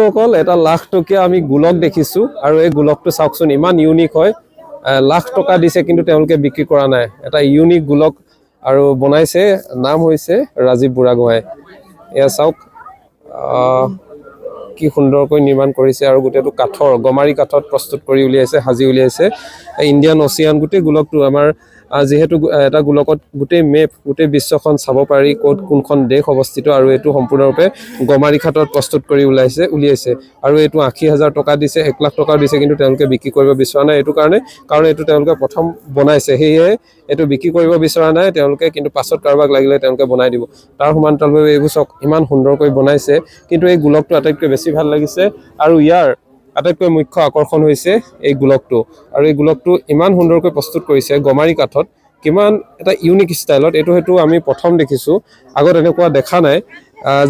অকল এটা লাখ টকীয়া আমি গোলক দেখিছো আৰু এই গোলকটো চাওকচোন ইমান ইউনিক হয় লাখ টকা দিছে কিন্তু তেওঁলোকে বিক্ৰী কৰা নাই এটা ইউনিক গোলক আৰু বনাইছে নাম হৈছে ৰাজীৱ বুঢ়াগোহাঁই এয়া চাওক কি সুন্দৰকৈ নিৰ্মাণ কৰিছে আৰু গোটেইটো কাঠৰ গমাৰি কাঠত প্ৰস্তুত কৰি উলিয়াইছে হাজি উলিয়াইছে ইণ্ডিয়ান অচিয়ান গোটেই গোলকটো আমাৰ যেহেতু এটা গোলকত গোটেই মেপ গোটেই বিশ্বখন চাব পাৰি ক'ত কোনখন দেশ অৱস্থিত আৰু এইটো সম্পূৰ্ণৰূপে গমাৰি কাঠত প্ৰস্তুত কৰি উলিয়াইছে আৰু এইটো ৮০,০০০ টকা দিছে ১ লাখ টকা দিছে কিন্তু তেওঁলোকে বিক্ৰী কৰিব বিচৰা নাই এইটো কাৰণে কাৰণ এইটো তেওঁলোকে প্ৰথম বনাইছে সেয়ে এইটো বিক্ৰী কৰিব বিচৰা নাই তেওঁলোকে কিন্তু পাছত কাৰোবাক লাগিলে তেওঁলোকে বনাই দিব তাৰ সমান্তৰালভাৱে এইবোৰ চক ইমান সুন্দৰকৈ বনাইছে কিন্তু এই গোলকটো আটাইতকৈ বেছি ভাল লাগিছে আৰু ইয়াৰ আটাইতকৈ মুখ্য আকৰ্ষণ হৈছে এই গোলকটো আৰু এই গোলকটো ইমান সুন্দৰকৈ প্ৰস্তুত কৰিছে গমাৰি কাঠত কিমান এটা ইউনিক ষ্টাইলত এইটো হেতু আমি প্ৰথম দেখিছো আগত এনেকুৱা দেখা নাই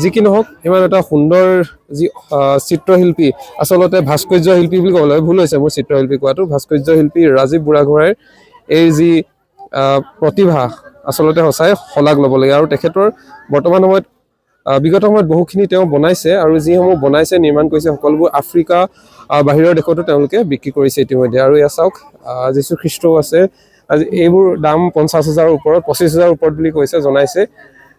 যি কি নহওক ইমান এটা সুন্দৰ যি চিত্ৰশিল্পী আসলতে ভাস্কৰ্য শিল্পী বুলি ক'বলৈ ভুল হৈছে মোৰ চিত্ৰশিল্পী কোৱাটো ভাস্কৰ্য শিল্পী ৰাজীৱ বুঢ়াগোহাঁইৰ এই যি প্ৰতিভা আসলতে সঁচাই শলাগ ল'ব লাগে আৰু তেখেতৰ বৰ্তমান সময়ত বিগত সময়ত বহুখিনি তেওঁ বনাইছে আৰু যিসমূহ বনাইছে নিৰ্মাণ কৰিছে সকলোবোৰ আফ্ৰিকা বাহিৰৰ দেশতো তেওঁলোকে বিক্ৰী কৰিছে ইতিমধ্যে আৰু এয়া চাওক যীশু খ্ৰীষ্টও আছে আজি এইবোৰ দাম ৫০,০০০ ওপৰত ২৫,০০০ ওপৰত বুলি কৈছে জনাইছে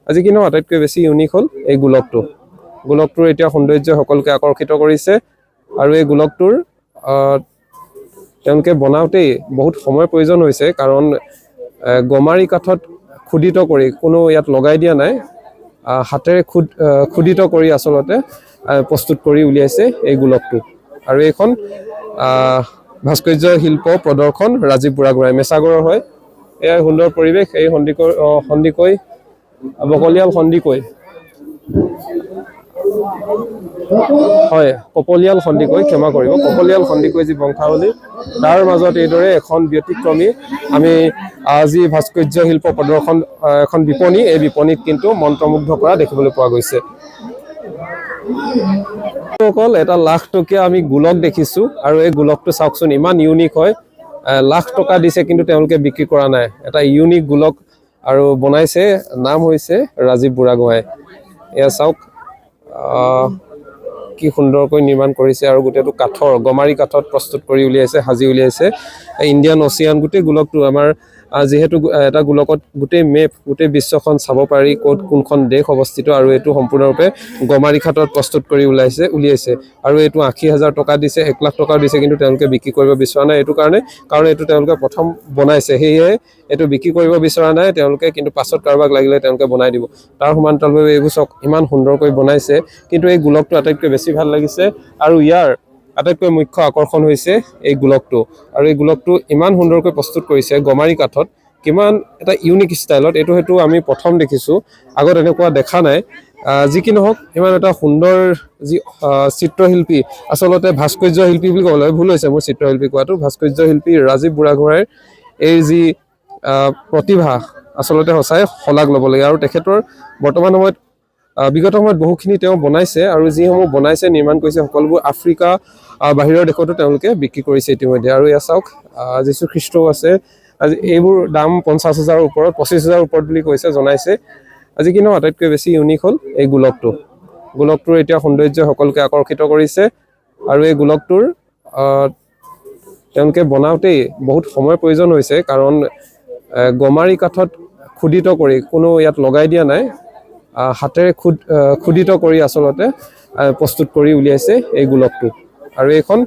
আজি কিন্তু আটাইতকৈ বেছি ইউনিক হ'ল এই গোলকটোৰ এতিয়া সৌন্দৰ্য সকলোকে আকৰ্ষিত কৰিছে আৰু এই গোলকটোৰ তেওঁলোকে বনাওঁতেই বহুত সময়ৰ প্ৰয়োজন হৈছে কাৰণ গমাৰি কাঠত খোদিত কৰি কোনো ইয়াত লগাই দিয়া নাই হাতেৰে খোদিত কৰি আসলতে প্ৰস্তুত কৰি উলিয়াইছে এই গোলকটো আৰু এইখন ভাস্কৰ্য শিল্প প্ৰদৰ্শন ৰাজীৱ বুঢ়াগোহাঁই মেছাগড়ৰ হয় এয়া সুন্দৰ পৰিৱেশ এই সন্দিকৈ বকলিয়াল সন্দিকৈ হয় কপলিয়াল সন্দিকৈ ক্ষমা কৰিব কপলিয়াল সন্দিকৈ যি বংশাৱলী তাৰ মাজত এইদৰে এখন ব্যতিক্ৰমী আমি আজি ভাস্কৰ্য শিল্প প্ৰদৰ্শন এখন বিপণী এই বিপণীত কিন্তু মন্ত্ৰমুগ্ধ কৰা দেখিবলৈ পোৱা গৈছে অকল এটা লাখ টকীয়া আমি গোলক দেখিছো আৰু এই গোলকটো চাওকচোন ইমান ইউনিক হয় লাখ টকা দিছে কিন্তু তেওঁলোকে বিক্ৰী কৰা নাই এটা ইউনিক গোলক আৰু বনাইছে নাম হৈছে ৰাজীৱ বুঢ়াগোহাঁই এয়া চাওক কি সুন্দৰকৈ নিৰ্মাণ কৰিছে আৰু গোটেইটো কাঠৰ গমাৰি কাঠত প্ৰস্তুত কৰি উলিয়াইছে হাজি উলিয়াইছে ইণ্ডিয়ান অচিয়ান গোটেই গোলকটো আমাৰ যেহেতু এটা গোলকত গোটেই মেপ গোটেই বিশ্বখন চাব পাৰি ক'ত কোনখন দেশ অৱস্থিত আৰু এইটো সম্পূৰ্ণৰূপে গমাৰি কাঠত প্ৰস্তুত কৰি উলিয়াইছে আৰু এইটো ৮০,০০০ টকা দিছে ১ লাখ টকা দিছে কিন্তু তেওঁলোকে বিক্ৰী কৰিব বিচৰা নাই এইটো কাৰণে কাৰণ এইটো তেওঁলোকে প্ৰথম বনাইছে সেয়ে এইটো বিক্ৰী কৰিব বিচৰা নাই তেওঁলোকে কিন্তু পাছত কাৰোবাক লাগিলে তেওঁলোকে বনাই দিব তাৰ সমান্তৰালভাৱে এইবোৰ চক ইমান সুন্দৰকৈ বনাইছে কিন্তু এই গোলকটো আটাইতকৈ বেছি ভাল লাগিছে আৰু ইয়াৰ আটাইতকৈ মুখ্য আকৰ্ষণ হৈছে এই গোলকটো আৰু এই গোলকটো ইমান সুন্দৰকৈ প্ৰস্তুত কৰিছে গমাৰি কাঠত কিমান এটা ইউনিক ষ্টাইলত এইটো হেতু আমি প্ৰথম দেখিছো আগত এনেকুৱা দেখা নাই যি কি নহওক ইমান এটা সুন্দৰ যি চিত্ৰশিল্পী আসলতে ভাস্কৰ্য শিল্পী বুলি ক'বলৈ ভুল হৈছে মোৰ চিত্ৰশিল্পী কোৱাটো ভাস্কৰ্য শিল্পী ৰাজীৱ বুঢ়াগোহাঁইৰ এই যি প্ৰতিভা আসলতে সঁচাই শলাগ ল'ব লাগে আৰু তেখেতৰ বৰ্তমান সময়ত বিগত সময়ত বহুখিনি তেওঁ বনাইছে আৰু যিসমূহ বনাইছে নিৰ্মাণ কৰিছে সকলোবোৰ আফ্ৰিকা বাহিৰৰ দেশতো তেওঁলোকে বিক্ৰী কৰিছে ইতিমধ্যে আৰু এয়া চাওক যীশু খ্ৰীষ্টও আছে আজি এইবোৰ দাম ৫০,০০০ ওপৰত ২৫,০০০ ওপৰত বুলি কৈছে জনাইছে আজি কিন্তু আটাইতকৈ বেছি ইউনিক হ'ল এই গোলকটোৰ এতিয়া সৌন্দৰ্য সকলোকে আকৰ্ষিত কৰিছে আৰু এই গোলকটোৰ তেওঁলোকে বনাওঁতেই বহুত সময়ৰ প্ৰয়োজন হৈছে কাৰণ গমাৰি কাঠত খোদিত কৰি কোনো ইয়াত লগাই দিয়া নাই হাতেৰে খোদিত কৰি আসলতে প্ৰস্তুত কৰি উলিয়াইছে এই গোলকটো আৰু এইখন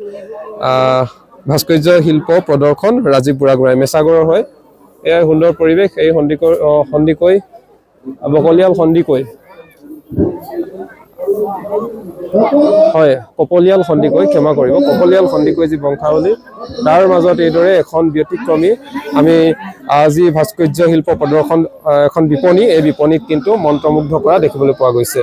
ভাস্কৰ্য শিল্প প্ৰদৰ্শন ৰাজীৱ বুঢ়াগোহাঁই মেছাগড়ৰ হয় এয়া সুন্দৰ পৰিৱেশ এই সন্দিকৈ বকলিয়াল সন্দিকৈ হয় কপলিয়াল সন্দিকৈ ক্ষমা কৰিব কপলিয়াল সন্দিকৈ যি বংশাৱলী তাৰ মাজত এইদৰে এখন ব্যতিক্ৰমী আমি আজি ভাস্কৰ্য শিল্প প্ৰদৰ্শন এখন বিপণী এই বিপণীত কিন্তু মন্ত্ৰমুগ্ধ কৰা দেখিবলৈ পোৱা গৈছে